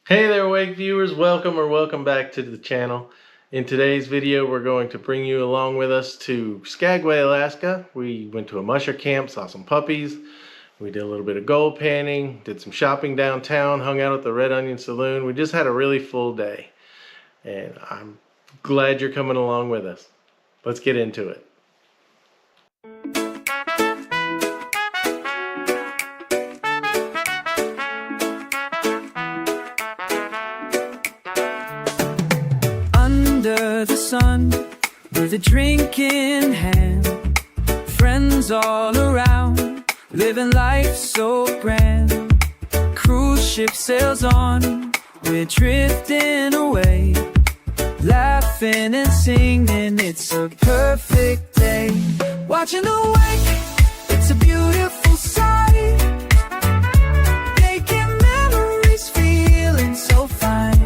Hey there, Wake viewers, welcome back to the channel. In today's video we're going to bring you along with us to Skagway, Alaska. We went to a musher camp, saw some puppies, we did a little bit of gold panning, did some shopping downtown, hung out at the Red Onion Saloon. We just had a really full day and I'm glad you're coming along with us. Let's get into it. Under the sun, with a drink in hand, friends all around, living life so grand. Cruise ship sails on, we're drifting away, laughing and singing, it's a perfect day. Watching the wake, it's a beautiful sight, making memories, feeling so fine.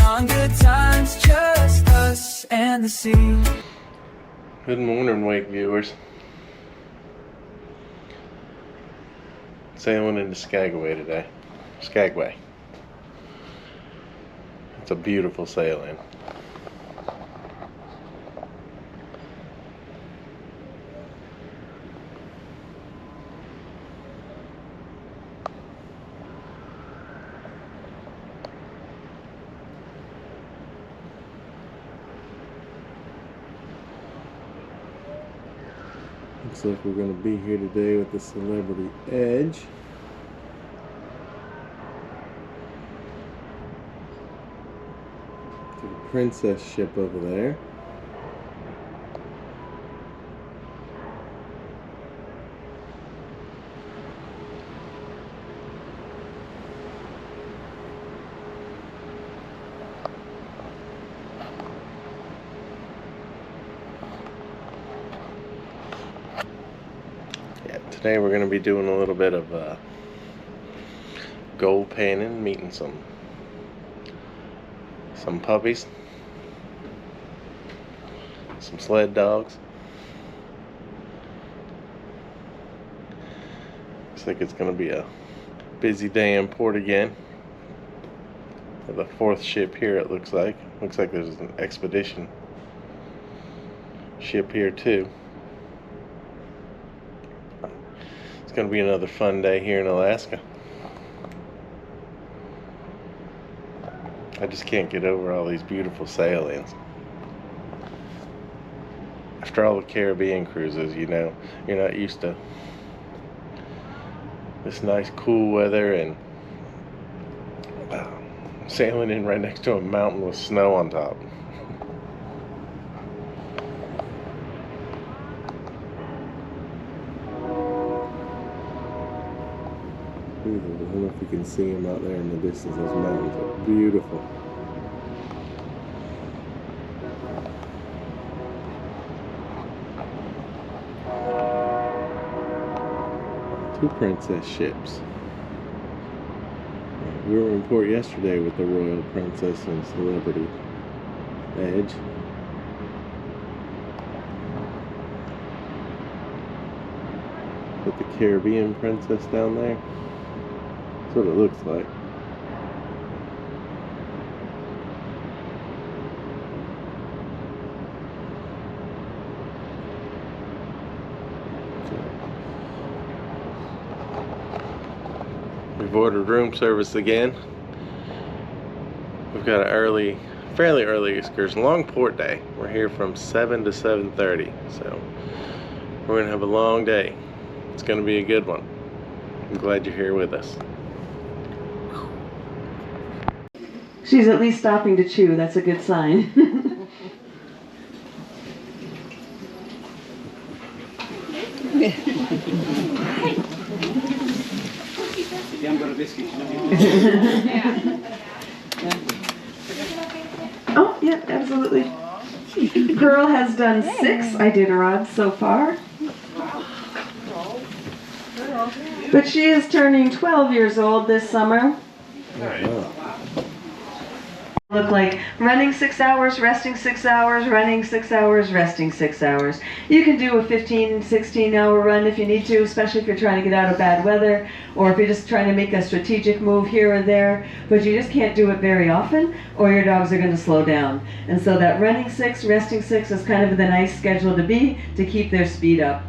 On good times, just us and the sea. Good morning, Wake viewers. Sailing into Skagway today. Skagway. It's a beautiful sailing. Looks like we're going to be here today with the Celebrity Edge. To the Princess ship over there. Today we're going to be doing a little bit of gold panning, meeting some puppies, some sled dogs. Looks like it's going to be a busy day in port again. The fourth ship here, it looks like. Looks like there's an expedition ship here too. It's going to be another fun day here in Alaska. I just can't get over all these beautiful sailings. After all the Caribbean cruises, you know, you're not used to this nice cool weather and sailing in right next to a mountain with snow on top. I don't know if you can see them out there in the distance. Those mountains are beautiful. Two princess ships. We were in port yesterday with the Royal Princess and Celebrity Edge. With the Caribbean Princess down there. That's what it looks like. We've ordered room service again. We've got an fairly early excursion, long port day. We're here from 7 to 7:30, so we're gonna have a long day. It's gonna be a good one. I'm glad you're here with us. She's at least stopping to chew. That's a good sign. Oh, yeah, absolutely. Pearl has done 6 Iditarods so far. But she is turning 12 years old this summer. Look like running 6 hours, resting 6 hours, running 6 hours, resting 6 hours. You can do a 15, 16-hour run if you need to, especially if you're trying to get out of bad weather or if you're just trying to make a strategic move here or there, but you just can't do it very often or your dogs are going to slow down. And so that running 6, resting 6 is kind of the nice schedule to be to keep their speed up.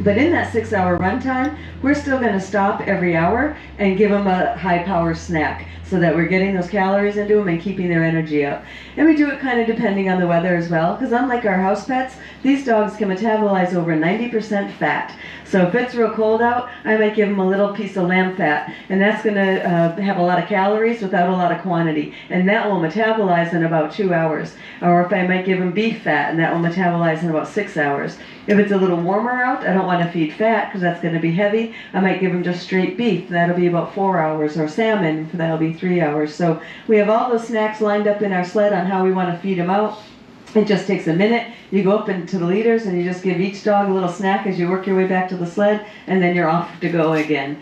But in that 6-hour run time, we're still going to stop every hour and give them a high-power snack so that we're getting those calories into them and keeping their energy up. And we do it kind of depending on the weather as well, because unlike our house pets, these dogs can metabolize over 90% fat. So if it's real cold out, I might give them a little piece of lamb fat, and that's going to have a lot of calories without a lot of quantity, and that will metabolize in about 2 hours. Or if I might give them beef fat, and that will metabolize in about 6 hours. If it's a little warmer out, I don't want to feed fat because that's going to be heavy. I might give them just straight beef. That'll be about 4 hours, or salmon, that'll be 3 hours. So we have all those snacks lined up in our sled on how we want to feed them out. It just takes a minute. You go up into the leaders and you just give each dog a little snack as you work your way back to the sled, and then you're off to go again.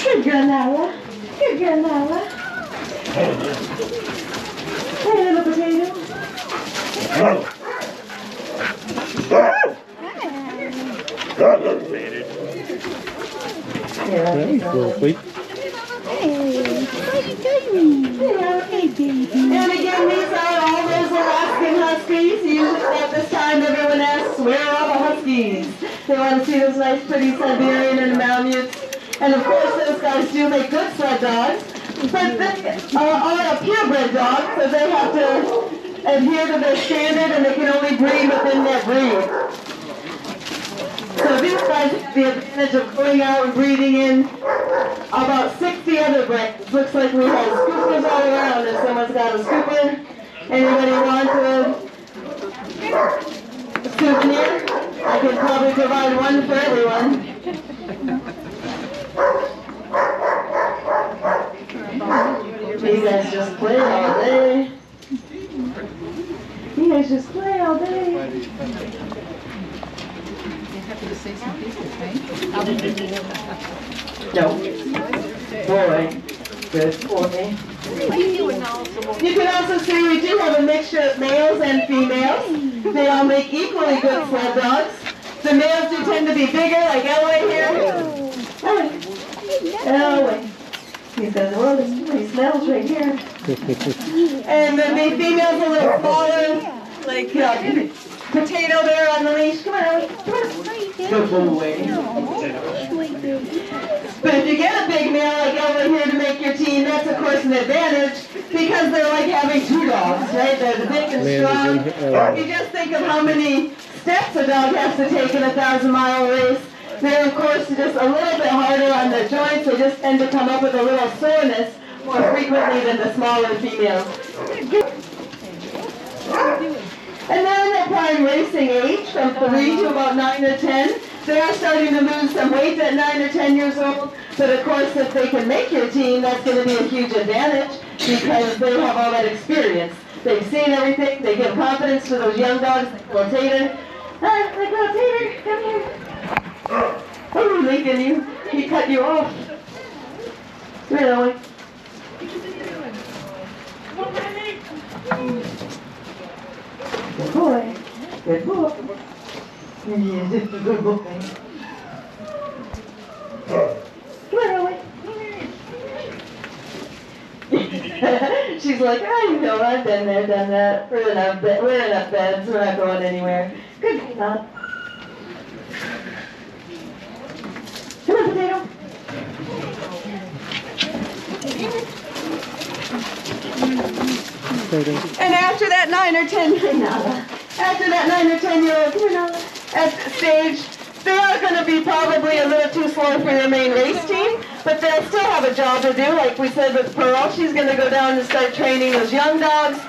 Good girl, Nala. Good girl, Nala. Hey, little potato. And again, these are all those Alaskan Huskies. Usually at this time, everyone asks, where are all the Huskies? They want to see those nice, pretty Siberian and Malamutes. And of course, those guys do make good sled dogs. But they are a purebred dog, so they have to adhere to their standard, and they can only breed within their breed. So these guys have the advantage of going out and breeding in about 60 other breeds. Looks like we have scoopers all around. If someone's got a scooper, anybody want a souvenir? I can probably provide one for everyone. You guys just play all day. You guys just play all day. Happy to say some pieces, right? No. Boy. Good boy. You can also see we do have a mixture of males and females. They all make equally good sled dogs. The males do tend to be bigger, like Elway here. Elway. He says, well, there's too many smells right here. And then the females a little smaller, like Potato there on the leash. Come on, Ellie. Come on. Good boy. But if you get a big male like Ellie here to make your team, that's of course an advantage because they're like having two dogs, right? They're big and strong. You just think of how many steps a dog has to take in a 1,000-mile race. They're of course just a little bit harder on their joints. They just tend to come up with a little soreness more frequently than the smaller females. And then in their prime racing age, from 3 to about 9 or 10, they are starting to lose some weight at 9 or 10 years old. But of course, if they can make your team, that's going to be a huge advantage because they have all that experience. They've seen everything. They give confidence to those young dogs like little Tater. Hi, like little Tater, come here. Oh, he's leaking you. He cut you off. Really? Good boy. Good boy. Yeah, just a good boy. Come on, Ellie. She's like, oh, you know, I've been there, done that. We're in enough beds. We're not going anywhere. Good job. on, Potato. And after that 9 or 10, after that 9 or 10-year-old stage, they are going to be probably a little too slow for your main race team, but they'll still have a job to do. Like we said with Pearl, she's going to go down and start training those young dogs.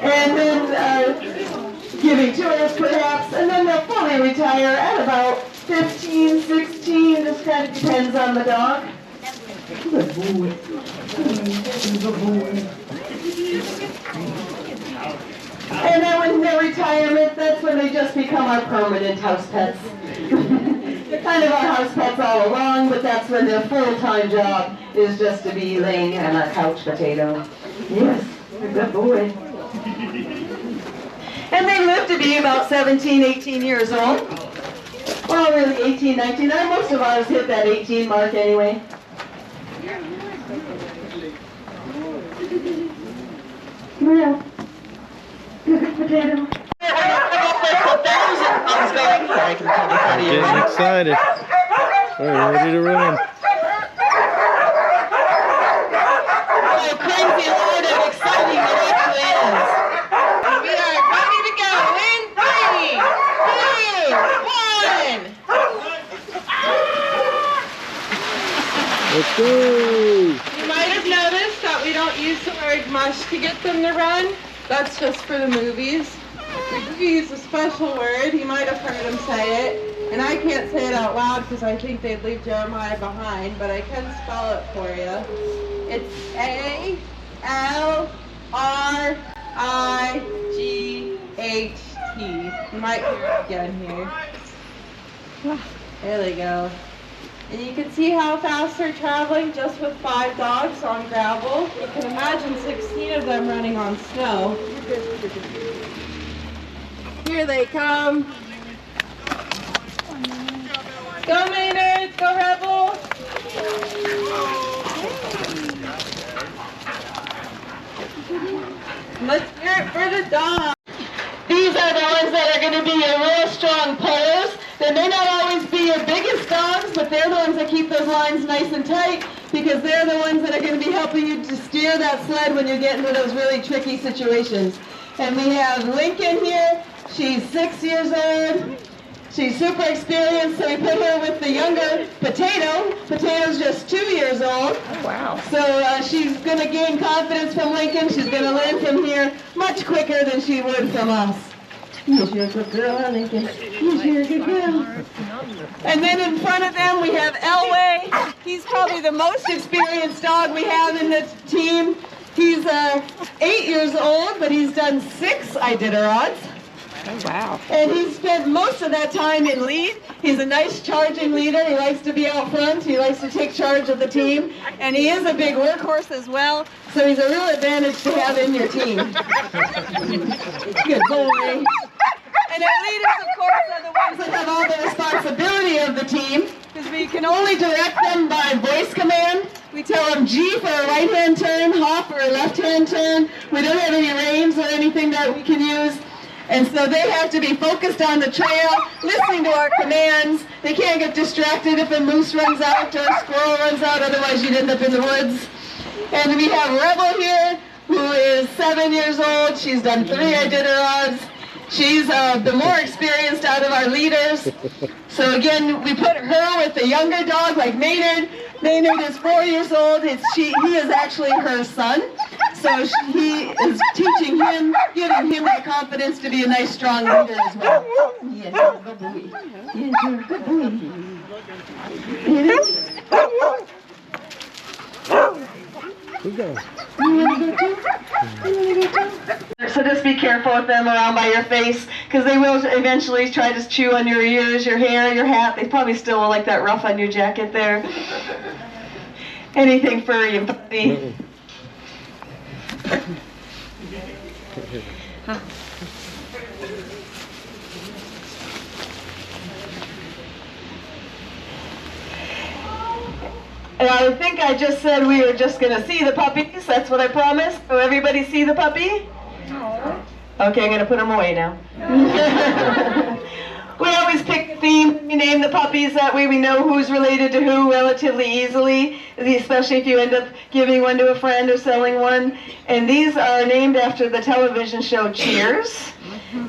And then giving tours perhaps, and then they'll fully retire at about 15, 16, just kind of depends on the dog. Good boy. Good boy. And then when they're retirement, that's when they just become our permanent house pets. They're kind of our house pets all along, but that's when their full-time job is just to be laying on a couch potato. Yes, a good boy. And they live to be about 17, 18 years old. Well, really 18, 19. Most of ours hit that 18 mark anyway. Well, good potato. I'm getting excited. We're ready to run. How crazy loud and exciting it actually is. We are ready to go in 3, 2, 1. Let's go. You might have noticed that we don't use the word mush to get them to run. That's just for the movies. We do use a special word. You might have heard them say it. And I can't say it out loud because I think they'd leave Jeremiah behind, but I can spell it for you. It's A-L-R-I-G-H-T. You might hear it again here. There they go. And you can see how fast they're traveling just with 5 dogs on gravel. You can imagine 16 of them running on snow. Here they come. Go Maynard, go Rebel. Let's hear it for the dog. These are the ones that are going to be your real strong pullers. They may not always be your biggest dogs, but they're the ones that keep those lines nice and tight because they're the ones that are going to be helping you to steer that sled when you get into those really tricky situations. And we have Lincoln here. She's 6 years old. She's super experienced, so we put her with the younger Potato. Potato's just 2 years old. Oh, wow. So she's going to gain confidence from Lincoln. She's going to learn from here much quicker than she would from us. Yes, you're a good girl, huh, Lincoln? Yes, you're a good girl. And then in front of them we have Elway. He's probably the most experienced dog we have in the team. He's 8 years old, but he's done 6 Iditarads. Oh, wow. And he's spent most of that time in lead. He's a nice charging leader. He likes to be out front. He likes to take charge of the team. And he is a big workhorse as well, so he's a real advantage to have in your team. Good boy. And our leaders, of course, are the ones that have all the responsibility of the team, because we can only direct them by voice command. We tell them G for a right-hand turn, hop for a left-hand turn. We don't have any reins or anything that we can use. And so they have to be focused on the trail, listening to our commands. They can't get distracted if a moose runs out or a squirrel runs out, otherwise you'd end up in the woods. And we have Rebel here, who is 7 years old. She's done 3 Iditarads. She's the more experienced out of our leaders. So again, we put her with the younger dog like Maynard. Maynard is 4 years old. He is actually her son. So he is teaching him, giving him the confidence to be a nice, strong leader as well. Yes, good boy. Yes, you're a good boy. Who's going? So just be careful with them around by your face, because they will eventually try to chew on your ears, your hair, your hat. They probably still will like that ruff on your jacket there. Anything furry and puppy. And I think I just said we were just going to see the puppies. That's what I promised. So everybody see the puppy? No. Okay, I'm going to put them away now. We always pick a theme. We name the puppies. That way we know who's related to who relatively easily, especially if you end up giving one to a friend or selling one. And these are named after the television show Cheers.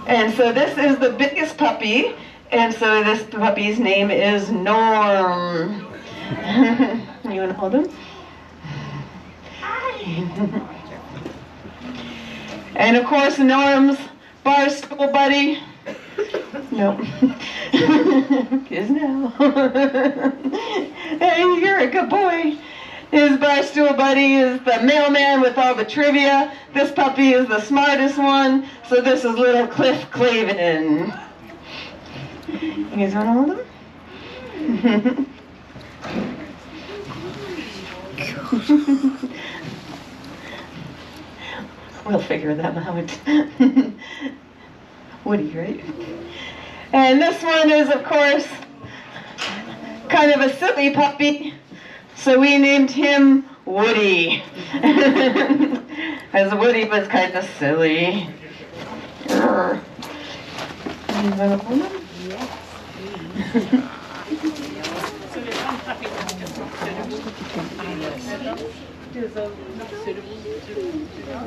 And so this is the biggest puppy. And so this puppy's name is Norm. You want to hold him? And of course Norm's barstool buddy. Nope. Kiss now. Hey, you're a good boy. His barstool buddy is the mailman with all the trivia. This puppy is the smartest one. So this is little Cliff Clavin. You guys want to hold him? We'll figure that out. Woody, right? And this one is, of course, kind of a silly puppy, so we named him Woody. As Woody was kind of silly. You want to hold him? Yes.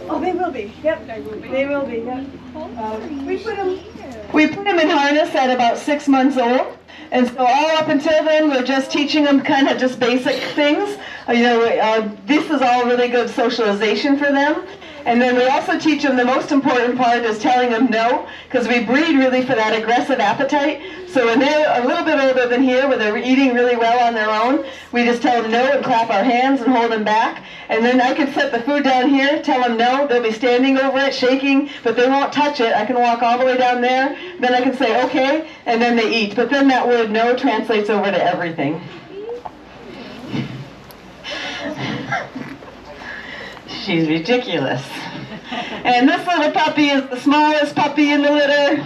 Oh, they will be. Yep, they will be. Yep. We put them in harness at about 6 months old, and so all up until then we're just teaching them kind of just basic things. This is all really good socialization for them. And then we also teach them the most important part is telling them no, because we breed really for that aggressive appetite. So when they're a little bit older than here, where they're eating really well on their own, we just tell them no and clap our hands and hold them back. And then I can set the food down here, tell them no, they'll be standing over it, shaking, but they won't touch it. I can walk all the way down there, then I can say okay, and then they eat. But then that word no translates over to everything. She's ridiculous. And this little puppy is the smallest puppy in the litter.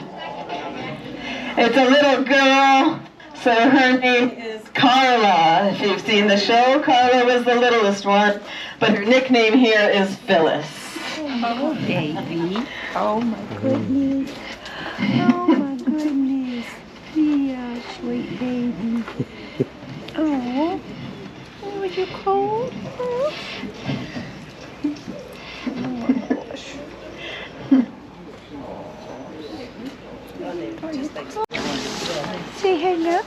It's a little girl, so her name is Carla. If you've seen the show, Carla was the littlest one, but her nickname here is Phyllis. Oh, baby. Oh, my goodness. Oh, my goodness. Yeah, sweet baby. Oh, was you cold? Huh? Say hello.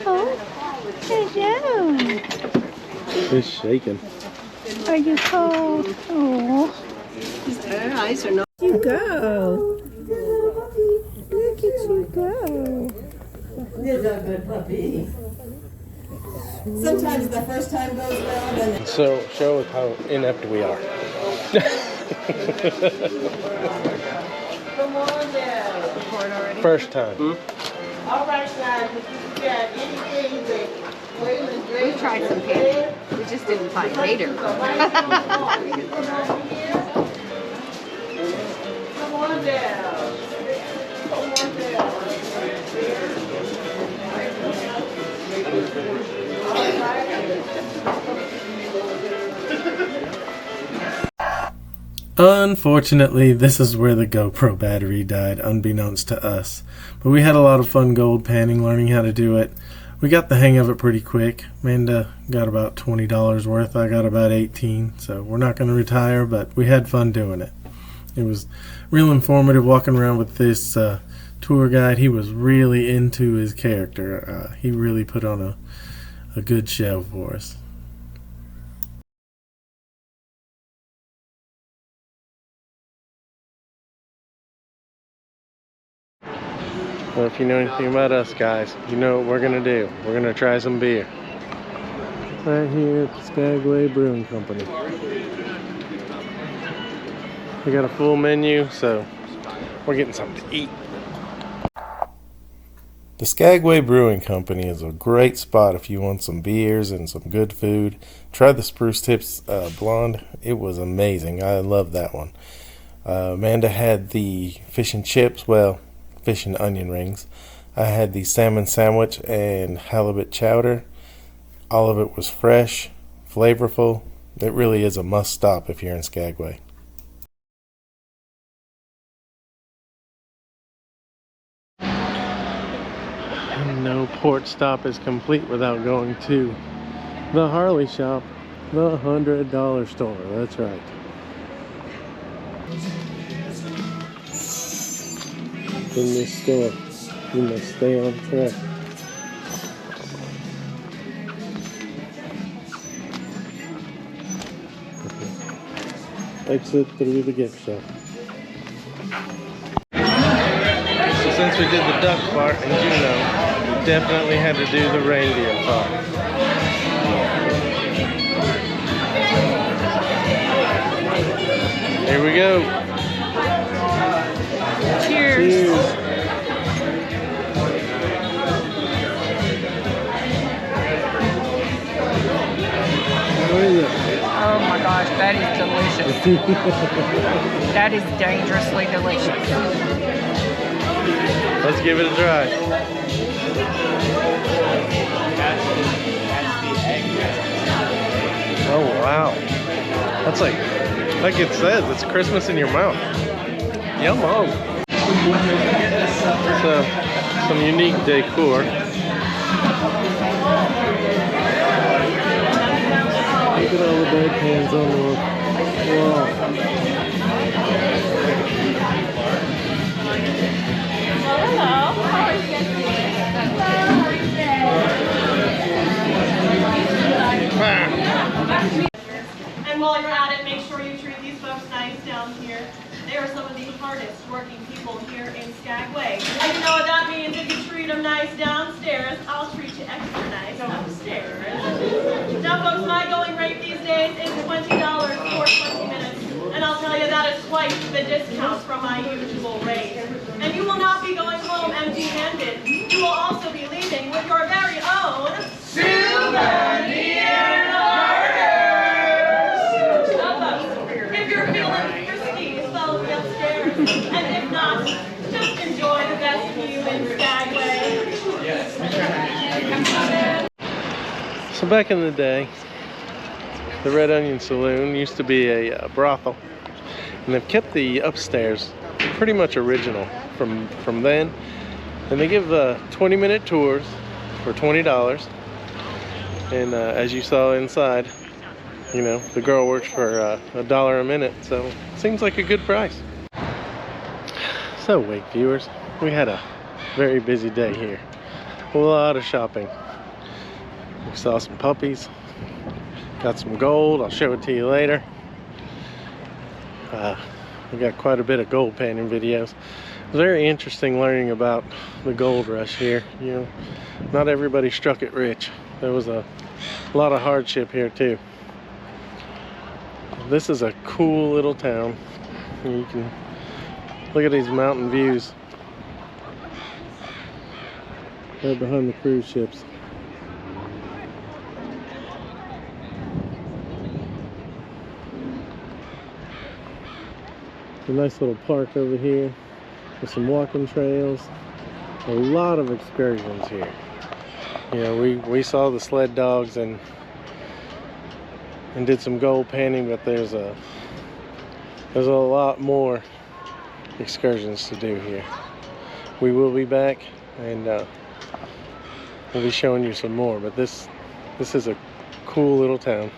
Hello. It's shaking. Are you cold? Oh. Her eyes are not. You go. Look at you go. He's a good puppy. Sometimes the first time goes well, then So, show us how inept we are. come on down. First time. All right, guys, if you've got anything that Waylon We tried some candy. We just didn't find later. Come on down. Come on down. Unfortunately, this is where the GoPro battery died, unbeknownst to us. But we had a lot of fun gold panning, learning how to do it. We got the hang of it pretty quick. Amanda got about $20 worth. I got about 18, so we're not going to retire, but we had fun doing it. It was real informative walking around with this tour guide. He was really into his character. He really put on a good show for us. Well, if you know anything about us guys, you know what we're going to do. We're going to try some beer. Right here at the Skagway Brewing Company. We got a full menu, so we're getting something to eat. The Skagway Brewing Company is a great spot if you want some beers and some good food. Try the Spruce Tips Blonde. It was amazing. I love that one. Amanda had the fish and chips, well, fish and onion rings. I had the salmon sandwich and halibut chowder. All of it was fresh, flavorful. It really is a must stop if you're in Skagway. And no port stop is complete without going to the Harley shop, the $100 store. That's right. In this store, you must stay on track. Exit through the gift shop. So since we did the duck fart in Juneau, we definitely had to do the reindeer fart. Here we go. Cheers. Cheers. How is it? Oh my gosh, that is delicious. That is dangerously delicious. Let's give it a try. Oh wow. That's like it says, it's Christmas in your mouth. Yum-o. So, some unique decor. Look at all the bedpans on the wall. And while you're at it, make sure you treat these folks nice down here. They are some of the hardest working people here in Skagway. And you know what that means? If you treat them nice downstairs, I'll treat you extra nice upstairs. Now folks, my going rate these days is $20 for 20 minutes. And I'll tell you that is twice the discount from my usual rate. And you will not be going home empty-handed. You will also be leaving with your very own souvenir orders. If you're feeling frisky, follow me upstairs. And if not, just enjoy the best view in Skagway. So back in the day, the Red Onion Saloon used to be a brothel, and they've kept the upstairs pretty much original from then. And they give 20-minute tours for $20, and as you saw inside, you know, the girl works for $1 a minute, so it seems like a good price. So Wake viewers, we had a very busy day here. A lot of shopping. We saw some puppies, got some gold. I'll show it to you later. We got quite a bit of gold panning videos. It was very interesting learning about the gold rush here. You know, not everybody struck it rich. There was a lot of hardship here too. This is a cool little town. You can look at these mountain views right behind the cruise ships. A nice little park over here with some walking trails. A lot of excursions here. You know, we saw the sled dogs and did some gold panning, but there's a lot more excursions to do here. We will be back, and we'll be showing you some more, but this is a cool little town.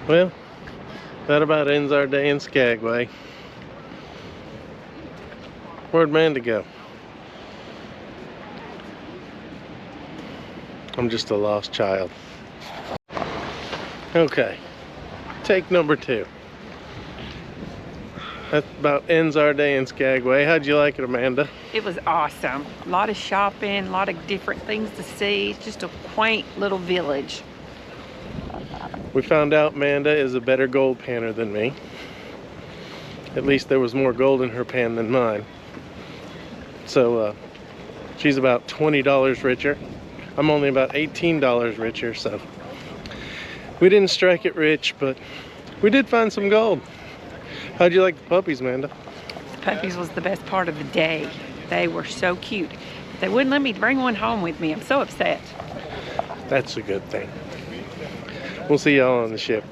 Well, that about ends our day in Skagway. Where'd Amanda go? I'm just a lost child. Okay, take number 2. That about ends our day in Skagway. How'd you like it, Amanda? It was awesome. A lot of shopping, a lot of different things to see. Just a quaint little village. We found out Amanda is a better gold panner than me. At least there was more gold in her pan than mine. So she's about $20 richer. I'm only about $18 richer, so we didn't strike it rich, but we did find some gold. How'd you like the puppies, Amanda? Puppies was the best part of the day. They were so cute. They wouldn't let me bring one home with me. I'm so upset. That's a good thing. We'll see y'all on the ship.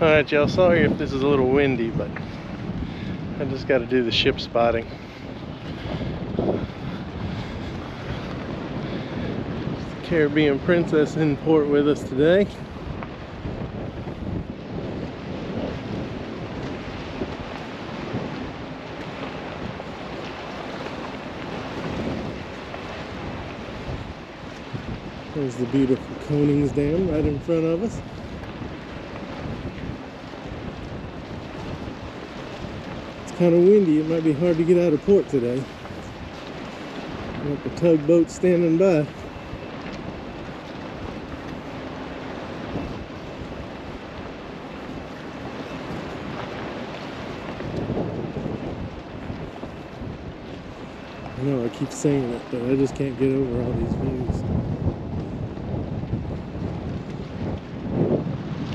Alright y'all, sorry if this is a little windy, but I just got to do the ship spotting. Caribbean Princess in port with us today. There's the beautiful Conings Dam right in front of us. It's kind of windy, it might be hard to get out of port today. Got the tugboat standing by. I know I keep saying it, but I just can't get over all these views.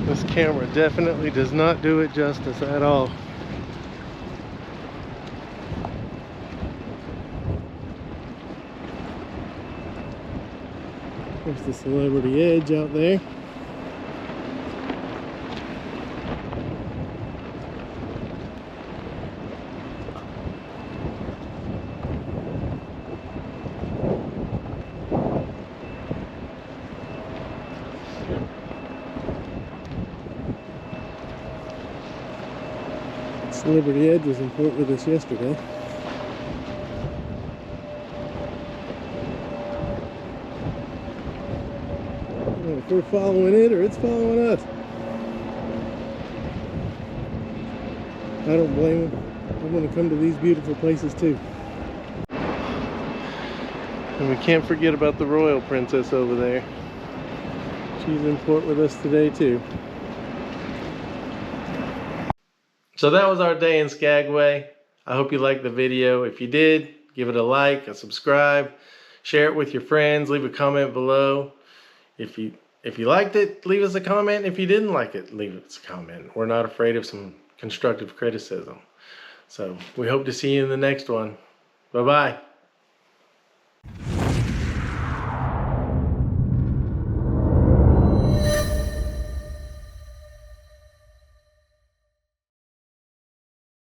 This camera definitely does not do it justice at all. There's the Celebrity Edge out there. Celebrity Edge was in port with us yesterday. If we're following it or it's following us. I don't blame them. I want to come to these beautiful places too. And we can't forget about the Royal Princess over there. She's in port with us today too. So that was our day in Skagway. I hope you liked the video. If you did, give it a like, a subscribe, share it with your friends, leave a comment below. If you liked it, leave us a comment. If you didn't like it, leave us a comment. We're not afraid of some constructive criticism. So we hope to see you in the next one. Bye-bye.